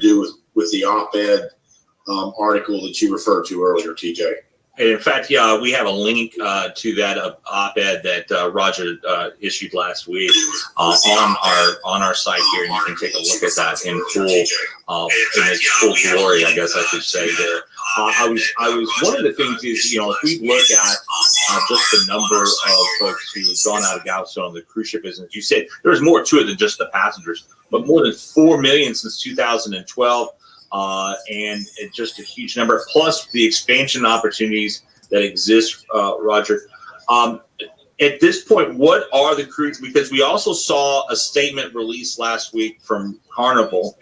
to do with the op-ed article that you referred to earlier, TJ. In fact, yeah, we have a link to that op-ed that Rodger issued last week on our site here, and you can take a look at that in full glory, I guess I should say there. I was one of the things is, if we look at just the number of folks who have gone out of Galveston on the cruise ship business, you said there's more to it than just the passengers, but more than 4 million since 2012. And it's just a huge number, plus the expansion opportunities that exist, Rodger. At this point, what are the cruise? Because we also saw a statement released last week from Carnival's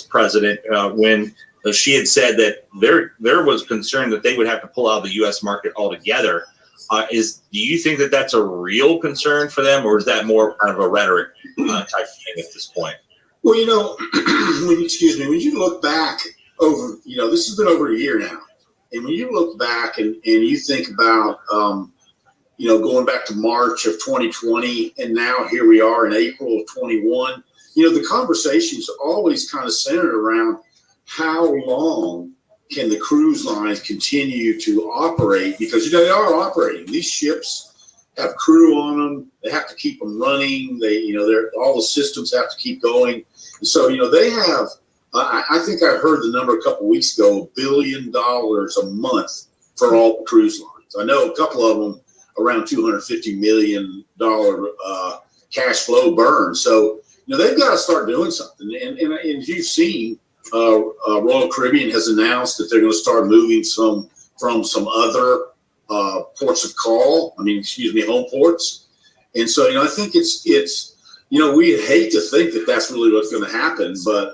president when she had said that there was concern that they would have to pull out of the U.S. market altogether. Do you think that that's a real concern for them, or is that more kind of a rhetoric type thing at this point? Well, when you look back over, this has been over a year now. And when you look back and you think about, going back to March of 2020, and now here we are in April of 21, the conversation's always kind of centered around how long can the cruise lines continue to operate? Because, they are operating. These ships have crew on them. They have to keep them running. All the systems have to keep going. So, they have, I think I heard the number a couple of weeks ago, $1 billion a month for all the cruise lines. I know a couple of them around $250 million cash flow burn. So, they've got to start doing something. And as you've seen, Royal Caribbean has announced that they're going to start moving from some other ports of call. Home ports. And so, I think it's we hate to think that that's really what's going to happen, but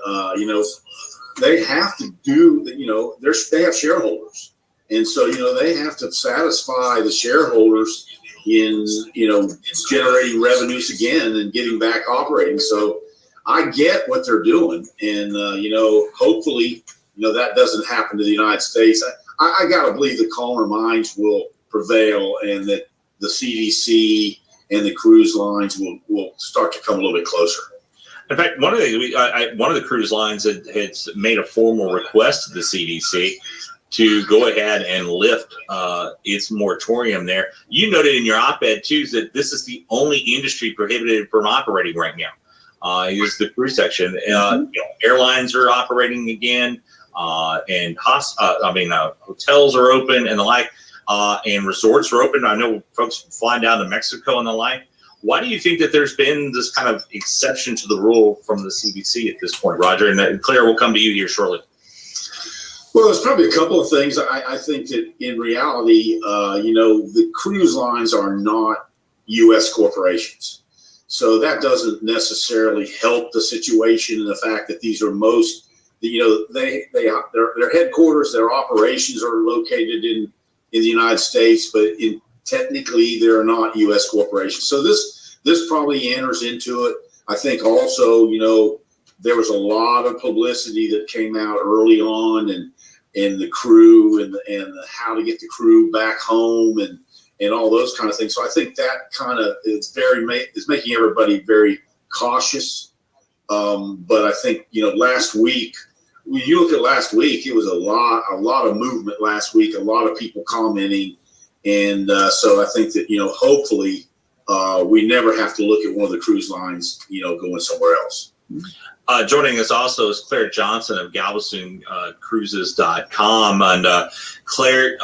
they have to do. They have shareholders, and so they have to satisfy the shareholders in generating revenues again and getting back operating. So I get what they're doing, and hopefully that doesn't happen to the United States. I got to believe the calmer minds will prevail, and that the CDC and the cruise lines will start to come a little bit closer. In fact, one of the cruise lines had made a formal request to the CDC to go ahead and lift its moratorium there. You noted in your op-ed too that this is the only industry prohibited from operating right now. Is the cruise section. Airlines are operating again, and hotels are open and the like. And resorts are open. I know folks flying down to Mexico and the like. Why do you think that there's been this kind of exception to the rule from the CDC at this point, Rodger? And Claire, will come to you here shortly. Well, there's probably a couple of things. I think that in reality, the cruise lines are not U.S. corporations. So that doesn't necessarily help the situation, and the fact that these are their headquarters, their operations are located in the United States, but technically they're not U.S. corporations. So this probably enters into it. I think also, there was a lot of publicity that came out early on, and the crew and how to get the crew back home and all those kind of things. So I think that kind of is making everybody very cautious. But I think, last week, when you look at last week, it was a lot of movement last week, a lot of people commenting. And so I think that, hopefully we never have to look at one of the cruise lines, going somewhere else. Joining us also is Claire Johnson of Galveston Cruises.com. And Claire,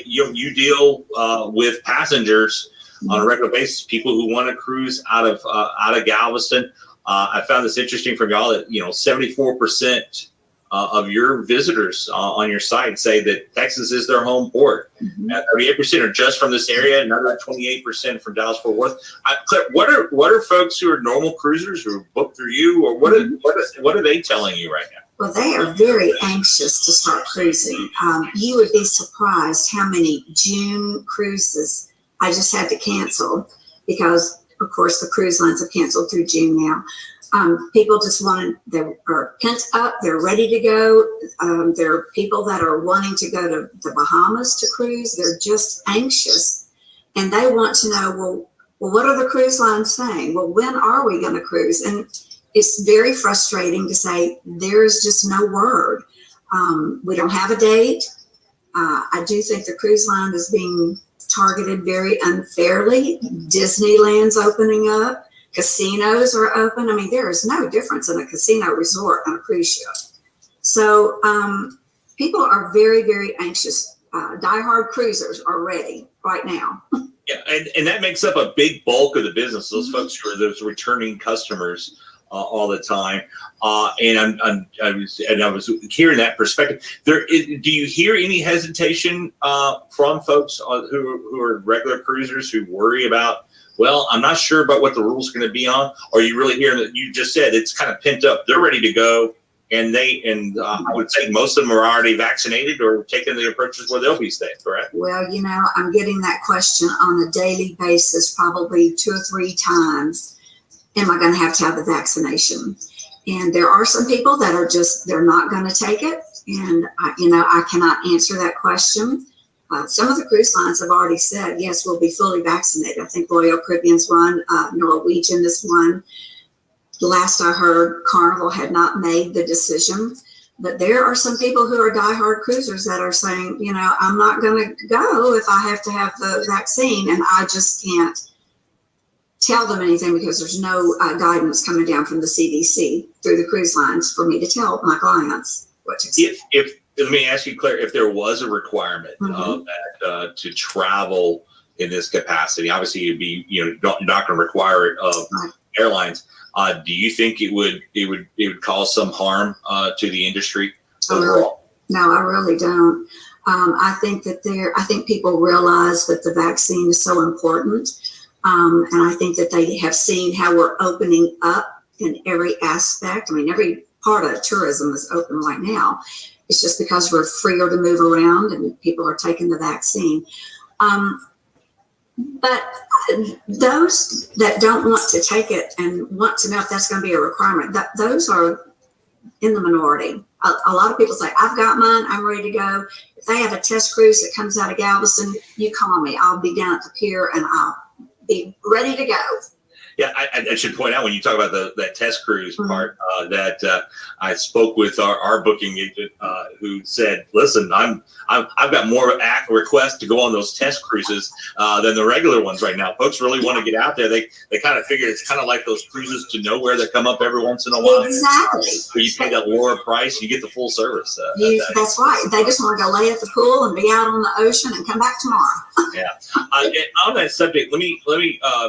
you deal with passengers on a regular basis, people who want to cruise out of Galveston. I found this interesting from y'all that 74% of your visitors on your site say that Texas is their home port. 38% are just from this area, another 28% from Dallas-Fort Worth. Claire, what are folks who are normal cruisers who book through you, or what are they telling you right now? Well, they are very anxious to start cruising. You would be surprised how many June cruises I just had to cancel because, of course, the cruise lines have canceled through June now. People just are pent up, they're ready to go. There are people that are wanting to go to the Bahamas to cruise. They're just anxious, and they want to know, well, what are the cruise lines saying? Well, when are we going to cruise? And it's very frustrating to say there's just no word. We don't have a date. I do think the cruise line is being targeted very unfairly. Disneyland's opening up. Casinos are open. I mean, there is no difference in a casino resort and a cruise ship. So people are very, very anxious. Diehard cruisers are ready right now. Yeah, and that makes up a big bulk of the business. Those folks who are those returning customers all the time. And I was hearing that perspective. Do you hear any hesitation from folks who are regular cruisers who worry about, well, I'm not sure about what the rules are going to be on? Or are you really hearing that you just said it's kind of pent up? They're ready to go. And I would say most of them are already vaccinated or taking the approaches where they'll be safe, correct? Well, I'm getting that question on a daily basis, probably 2 or 3 times. Am I going to have the vaccination? And there are some people that are they're not going to take it. And, I cannot answer that question. Some of the cruise lines have already said, yes, we'll be fully vaccinated. I think Royal Caribbean's one, Norwegian is one. Last I heard, Carnival had not made the decision, but there are some people who are diehard cruisers that are saying, I'm not going to go if I have to have the vaccine, and I just can't tell them anything because there's no guidance coming down from the CDC through the cruise lines for me to tell my clients what to expect. If let me ask you, Claire, if there was a requirement to travel in this capacity, obviously you'd be, not going to require it of airlines. Do you think it would cause some harm to the industry overall? No, I really don't. I think I think people realize that the vaccine is so important. And I think that they have seen how we're opening up in every aspect. I mean, every part of tourism is open right now. It's just because we're freer to move around and people are taking the vaccine. But those that don't want to take it and want to know if that's going to be a requirement, those are in the minority. A lot of people say, I've got mine, I'm ready to go. If they have a test cruise that comes out of Galveston, you call me. I'll be down at the pier and I'll be ready to go. Yeah, I should point out when you talk about that test cruise part that I spoke with our booking agent who said, "Listen, I've got more requests to go on those test cruises than the regular ones right now. Folks really want to get out there. They kind of figure it's kind of like those cruises to nowhere that come up every once in a while. Exactly. So you pay that lower price, you get the full service. That's right. They just want to go lay at the pool and be out on the ocean and come back tomorrow. Yeah. On that subject, let me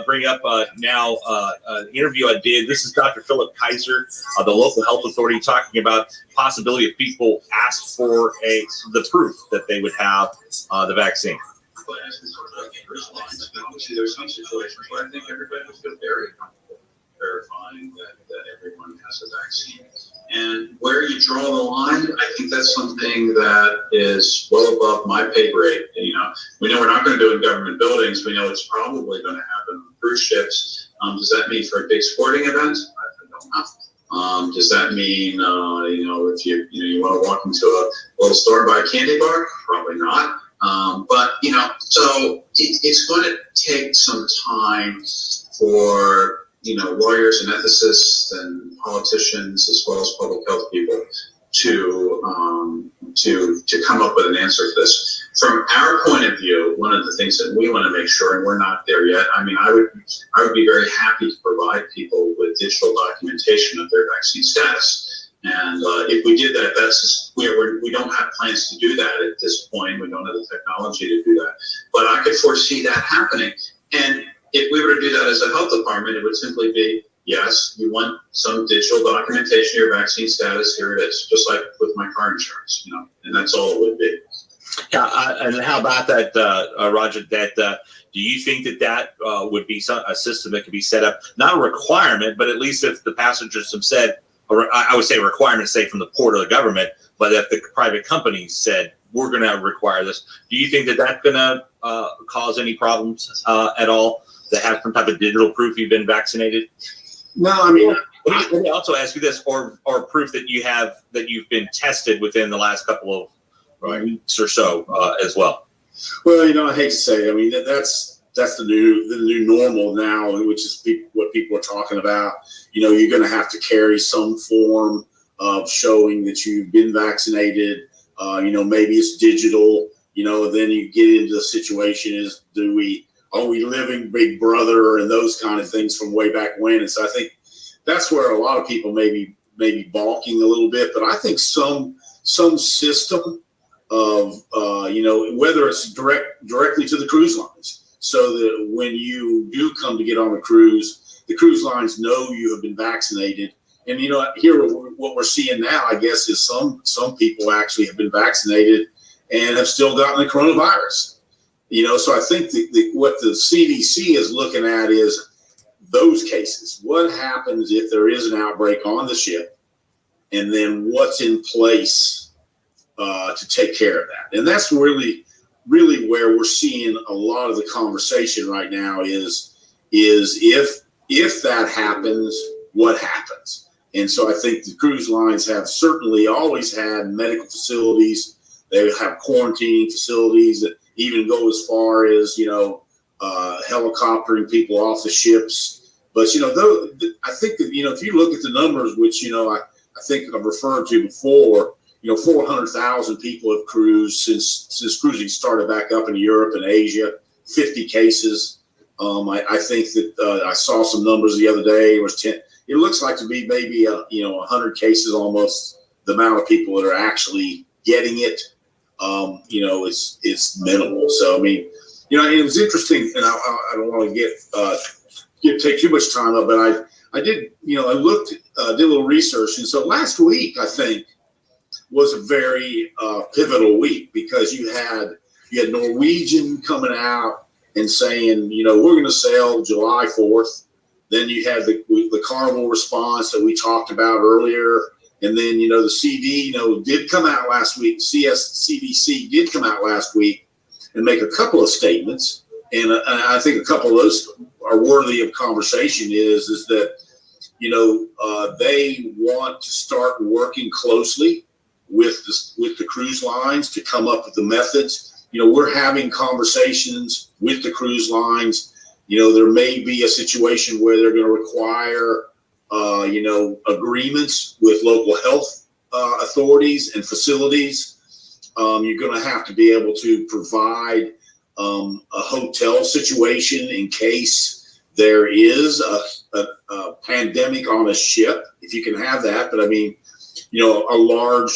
bring up now an interview I did. This is Dr. Philip Kaiser, the local health authority, talking about possibility of people asked for the proof that they would have the vaccine. But as we sort of obviously there's some situations where I think everybody would feel very comfortable verifying that everyone has a vaccine. And where you draw the line, I think that's something that is well above my pay grade. We know we're not going to do it in government buildings. We know it's probably going to happen on cruise ships. Does that mean for a big sporting event? I don't know. Does that mean, if you want to walk into a little store and buy a candy bar? Probably not. So it's going to take some time for, lawyers and ethicists and politicians, as well as public health people, to come up with an answer for this. From our point of view, one of the things that we want to make sure, and we're not there yet, I would be very happy to provide people with digital documentation of their vaccine status. And if we did that, we don't have plans to do that at this point. We don't have the technology to do that. But I could foresee that happening. And if we were to do that as a health department, it would simply be, yes, you want some digital documentation of your vaccine status, here it is, just like with my car insurance, and that's all it would be. Yeah, and how about that, Rodger, do you think that would be a system that could be set up, not a requirement, but at least if the passengers have said, or I would say a requirement, say from the port or the government, but if the private companies said, we're going to require this, do you think that that's going to cause any problems at all, to have some type of digital proof you've been vaccinated? No, I mean, let me also ask you this, or proof that you've been tested within the last couple of weeks or so as well. Well, I hate to say it. I mean, that's that's the new normal now, which is what people are talking about. You're going to have to carry some form of showing that you've been vaccinated. Maybe it's digital. Then you get into the situation is, are we living Big Brother and those kind of things from way back when? And so I think that's where a lot of people may be balking a little bit. But I think some system of whether it's directly to the cruise lines, so that when you do come to get on a cruise, the cruise lines know you have been vaccinated. And here what we're seeing now, I guess, is some people actually have been vaccinated and have still gotten the coronavirus. So I think what the CDC is looking at is those cases. What happens if there is an outbreak on the ship, and then what's in place to take care of that? And that's really where we're seeing a lot of the conversation right now is if that happens, what happens? And so I think the cruise lines have certainly always had medical facilities. They have quarantining facilities that even go as far as, helicoptering people off the ships. But, I think that, if you look at the numbers, which, I think I've referred to before, 400,000 people have cruised since cruising started back up in Europe and Asia, 50 cases. I think that I saw some numbers the other day. It was 10. It looks like to be maybe 100 cases, almost the amount of people that are actually getting it. It's minimal. So I mean, it was interesting, and I don't want to take too much time up, but I did, I looked, did a little research, and so last week I think was a very pivotal week because you had Norwegian coming out and saying, we're going to sail July 4th. Then you had the Carnival response that we talked about earlier. And then, the CD, did come out last week. CDC did come out last week and make a couple of statements. And I think a couple of those are worthy of conversation is that, they want to start working closely with the cruise lines to come up with the methods. We're having conversations with the cruise lines. There may be a situation where they're going to require, agreements with local health authorities and facilities. You're going to have to be able to provide a hotel situation in case there is a pandemic on a ship, if you can have that. But I mean, a large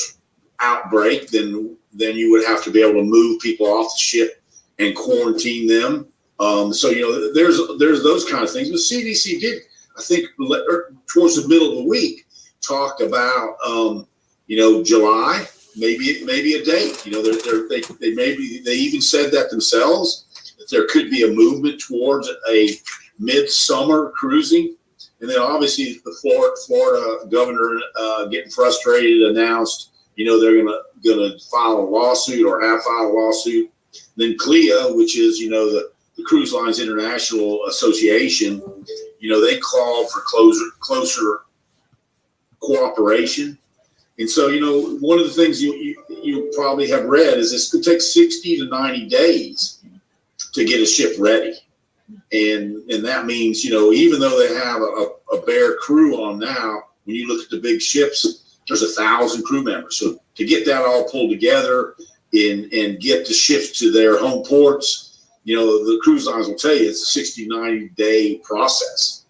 outbreak, then you would have to be able to move people off the ship and quarantine them. So there's those kind of things. But CDC did, I think, towards the middle of the week, talked about July, maybe a date. They even said that themselves, that there could be a movement towards a midsummer cruising. And then obviously the Florida governor getting frustrated announced, they're gonna file a lawsuit or have filed a lawsuit. Then CLIA, which is the Cruise Lines International Association, they called for closer cooperation. And so, one of the things you probably have read is this could take 60 to 90 days to get a ship ready. And that means, even though they have a bare crew on now, when you look at the big ships, there's 1,000 crew members. So to get that all pulled together and get the ships to their home ports, the cruise lines will tell you it's a 60, 90-day process.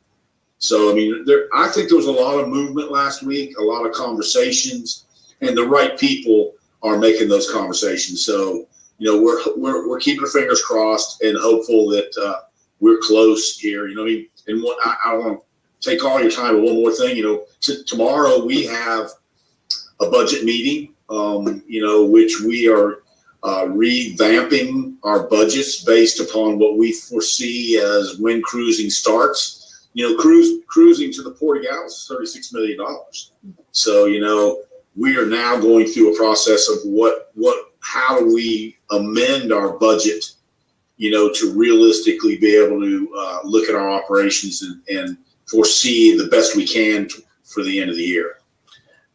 So, I mean, I think there was a lot of movement last week, a lot of conversations, and the right people are making those conversations. So, we're keeping our fingers crossed and hopeful that we're close here. And what I want to take all your time, but one more thing, tomorrow we have a budget meeting, which we are revamping our budgets based upon what we foresee as when cruising starts. Cruising to the Port of Galveston is $36 million. So, we are now going through a process of how do we amend our budget, to realistically be able to look at our operations and foresee the best we can for the end of the year.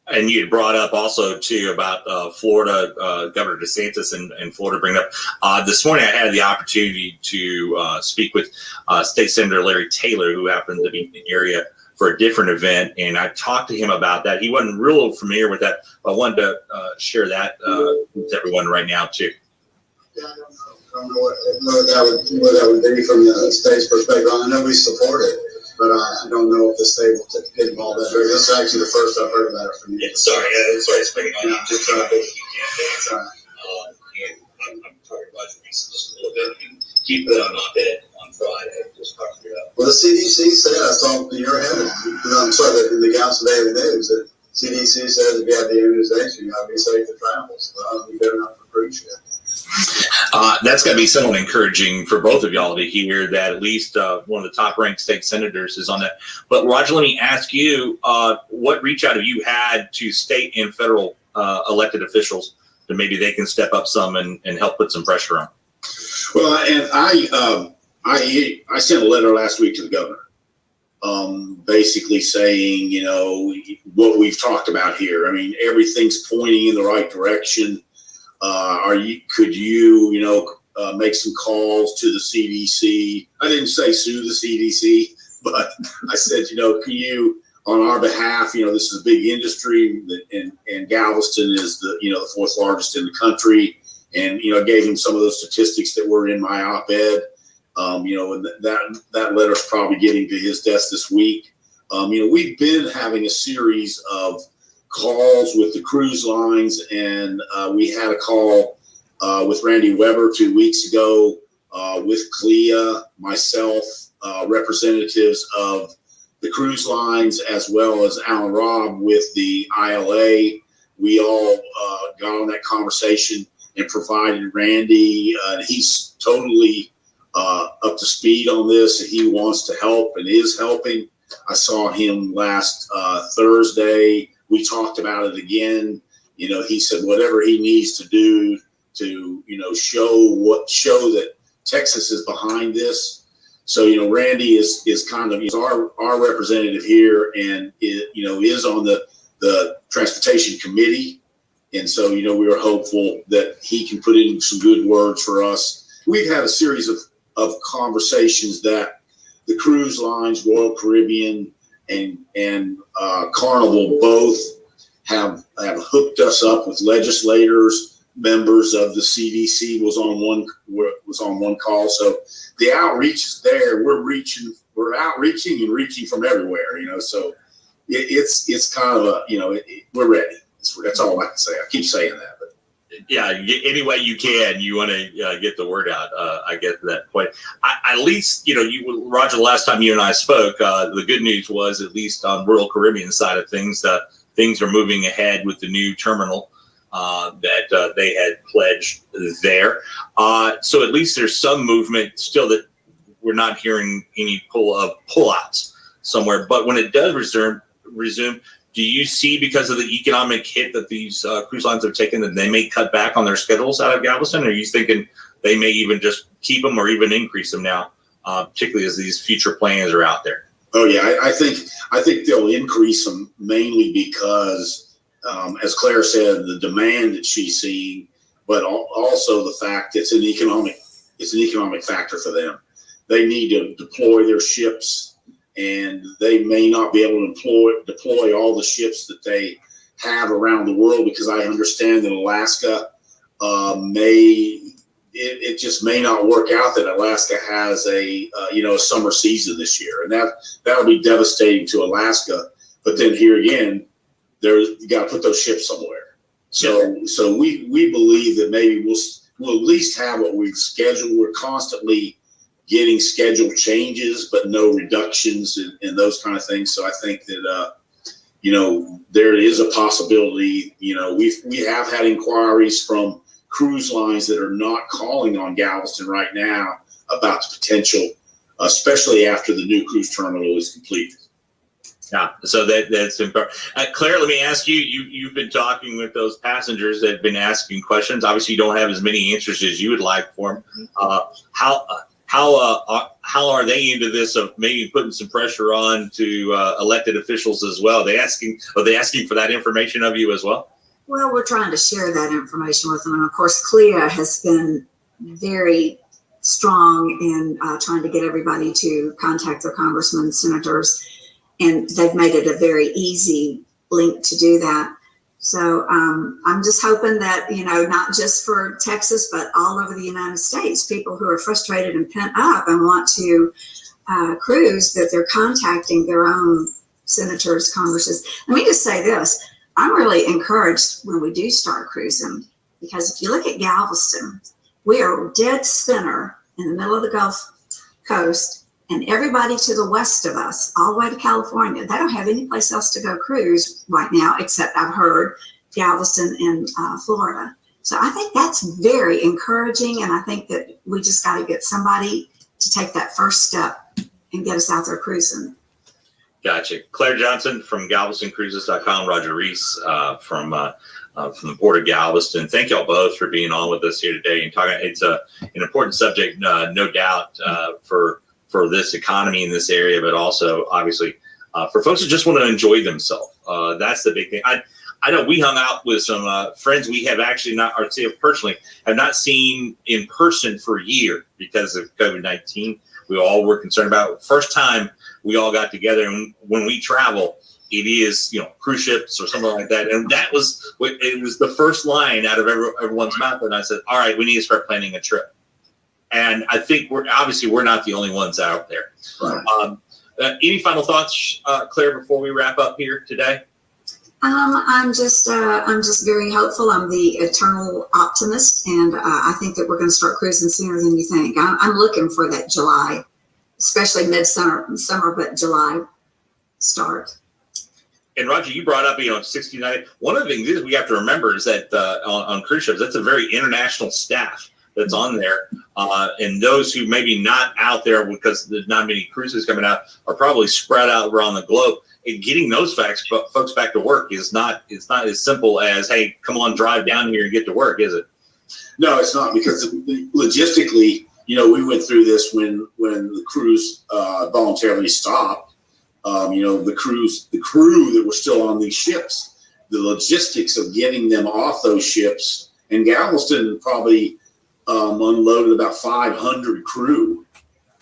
And you had brought up also too about Florida, Governor DeSantis and Florida bringing up. This morning I had the opportunity to speak with State Senator Larry Taylor, who happened to be in the area for a different event, and I talked to him about that. He wasn't real familiar with that, but I wanted to share that with everyone right now too. Yeah, I don't know what that would be from the state's perspective. I know we support it, but I don't know if the state will get involved in that. This is actually the first I've heard about it from you. Yeah, sorry, speaking on Yeah, just I'm talking about Rodger Rees just a little bit. And keep it on op-ed on Friday. Just talk it up. Well, the CDC said, I saw you're ahead of I'm sorry, in the Galveston Daily News, that CDC says if you have the immunization, you got to be safe to travel. So that'll be good enough for cruise ship. That's got to be somewhat encouraging for both of y'all to hear that at least one of the top-ranked state senators is on that. But Rodger, let me ask you, what reach out have you had to state and federal elected officials that maybe they can step up some and help put some pressure on? Well, and I sent a letter last week to the governor, basically saying, you know, what we've talked about here. I mean, everything's pointing in the right direction. Could you make some calls to the CDC? I didn't say sue the CDC, but I said, can you, on our behalf, this is a big industry, and Galveston is the fourth largest in the country. And, I gave him some of those statistics that were in my op-ed. And that letter's probably getting to his desk this week. We've been having a series of calls with the cruise lines, and we had a call with Randy Weber 2 weeks ago with Clea, myself, representatives of the cruise lines, as well as Alan Robb with the ILA. We all got on that conversation and provided Randy. He's totally up to speed on this. He wants to help and is helping. I saw him last Thursday. We talked about it again. He said whatever he needs to do to, show that Texas is behind this. So, Randy is kind of, he's our representative here, and is on the transportation committee. And so, we are hopeful that he can put in some good words for us. We've had a series of conversations that the cruise lines, Royal Caribbean and Carnival both have hooked us up with legislators. Members of the CDC was on one call. So the outreach is there. We're outreaching and reaching from everywhere. So it's kind of we're ready. That's all I can say. I keep saying that, but yeah, any way you can, you want to get the word out. I get to that point. At least, Rodger, the last time you and I spoke, the good news was, at least on Royal Caribbean side of things, things are moving ahead with the new terminal that they had pledged there. So at least there's some movement still, that we're not hearing any pullouts somewhere. But when it does resume, do you see, because of the economic hit that these cruise lines have taken, that they may cut back on their schedules out of Galveston? Or are you thinking they may even just keep them or even increase them now, particularly as these future plans are out there? Oh yeah, I think they'll increase them mainly because, as Claire said, the demand that she's seeing, but also the fact it's an economic factor for them. They need to deploy their ships, and they may not be able to deploy all the ships that they have around the world, because I understand that Alaska it just may not work out that Alaska has a summer season this year, and that'll be devastating to Alaska. But then here again, you got to put those ships somewhere. So we believe that maybe we'll at least have what we've scheduled. We're constantly getting schedule changes, but no reductions and those kind of things. So I think that there is a possibility. We have had inquiries from cruise lines that are not calling on Galveston right now about the potential, especially after the new cruise terminal is completed. Yeah, so that's important. Claire, let me ask you, you've been talking with those passengers that have been asking questions. Obviously, you don't have as many answers as you would like for them. How how are they into this of maybe putting some pressure on to elected officials as well? Are they asking for that information of you as well? Well, we're trying to share that information with them. And of course, CLIA has been very strong in trying to get everybody to contact their congressmen and senators. And they've made it a very easy link to do that. So I'm just hoping that, not just for Texas, but all over the United States, people who are frustrated and pent up and want to cruise, that they're contacting their own senators, congresses. Let me just say this. I'm really encouraged when we do start cruising, because if you look at Galveston, we are dead center in the middle of the Gulf Coast. And everybody to the west of us, all the way to California, they don't have any place else to go cruise right now, except I've heard Galveston and Florida. So I think that's very encouraging. And I think that we just got to get somebody to take that first step and get us out there cruising. Gotcha. Claire Johnson from GalvestonCruises.com, Rodger Rees from the Port of Galveston. Thank y'all both for being on with us here today and talking. It's an important subject, no doubt, for this economy in this area, but also obviously for folks who just want to enjoy themselves. That's the big thing. I know we hung out with some friends we have actually not, or say personally, have not seen in person for a year because of COVID-19. We all were concerned about. First time we all got together, and when we travel, it is, cruise ships or something like that. And it was the first line out of everyone's mouth. And I said, all right, we need to start planning a trip. And I think we're not the only ones out there. Right. Any final thoughts, Claire, before we wrap up here today? I'm just very hopeful. I'm the eternal optimist, and I think that we're going to start cruising sooner than you think. I'm looking for that July, especially summer, but July start. And Rodger, you brought up, 69. One of the things is we have to remember is that on cruise ships, that's a very international staff that's on there. And those who maybe not out there because there's not many cruises coming out are probably spread out around the globe. And getting those folks back to work it's not as simple as, hey, come on, drive down here and get to work, is it? No, it's not, because logistically, we went through this when the cruise voluntarily stopped. The crew that were still on these ships, the logistics of getting them off those ships, and Galveston probably unloaded about 500 crew,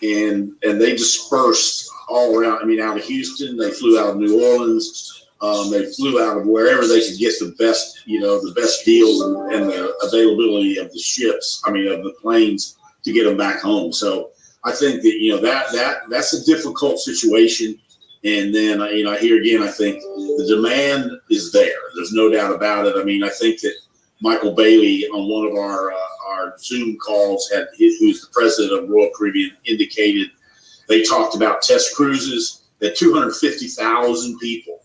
and they dispersed all around. Out of Houston, they flew out of New Orleans, they flew out of wherever they could get the best deals and the availability of the ships. Of the planes to get them back home. So I think that that's a difficult situation. And then I hear again, I think the demand is there. There's no doubt about it. I think that Michael Bailey on one of our Zoom calls who's the president of Royal Caribbean, indicated they talked about test cruises, that 250,000 people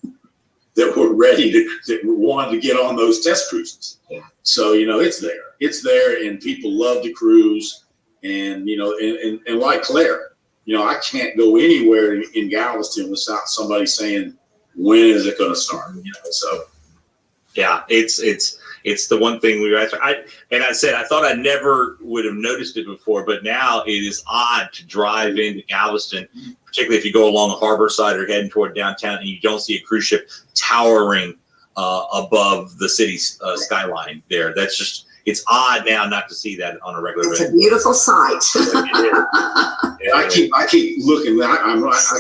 that were ready that wanted to get on those test cruises. Yeah. So, it's there and people love to cruise, and, and like Claire, I can't go anywhere in Galveston without somebody saying, when is it going to start? So. Yeah, it's the one thing I said I thought I never would have noticed it before, but now it is odd to drive into Galveston, particularly if you go along the harbor side or heading toward downtown, and you don't see a cruise ship towering above the city's skyline there. That's just, it's odd now not to see that on a regular basis. It's a beautiful sight. I keep looking. I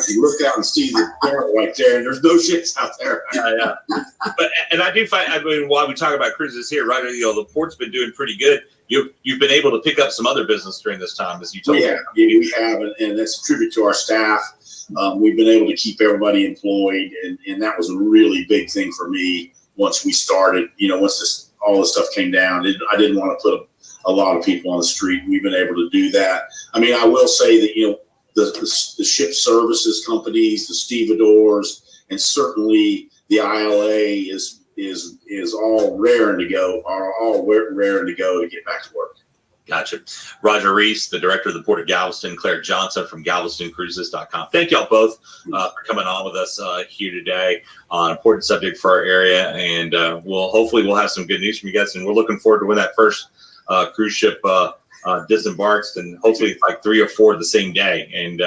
can look out and see the port right there, and there's no ships out there. Yeah. But I do find, while we talk about cruises here, right? The port's been doing pretty good. You've been able to pick up some other business during this time, as you told me. Yeah, we have, and that's a tribute to our staff. We've been able to keep everybody employed, and that was a really big thing for me once we started. Once all this stuff came down, I didn't want to put a lot of people on the street. We've been able to do that. I will say that the ship services companies, the stevedores, and certainly the ILA is all raring to go. To get back to work. Gotcha. Rodger Rees, the director of the Port of Galveston, Claire Johnson from GalvestonCruises.com. Thank y'all both for coming on with us here today on an important subject for our area, and we'll have some good news from you guys, and we're looking forward to when that first cruise ship disembarks, and hopefully like 3 or 4 the same day, and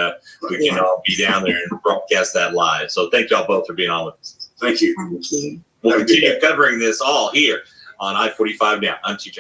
we can all be down there and broadcast that live. So thank y'all both for being on with us. Thank you. Thank you. We'll Have a good continue day. covering this all here on I-45 Now. I'm TJ.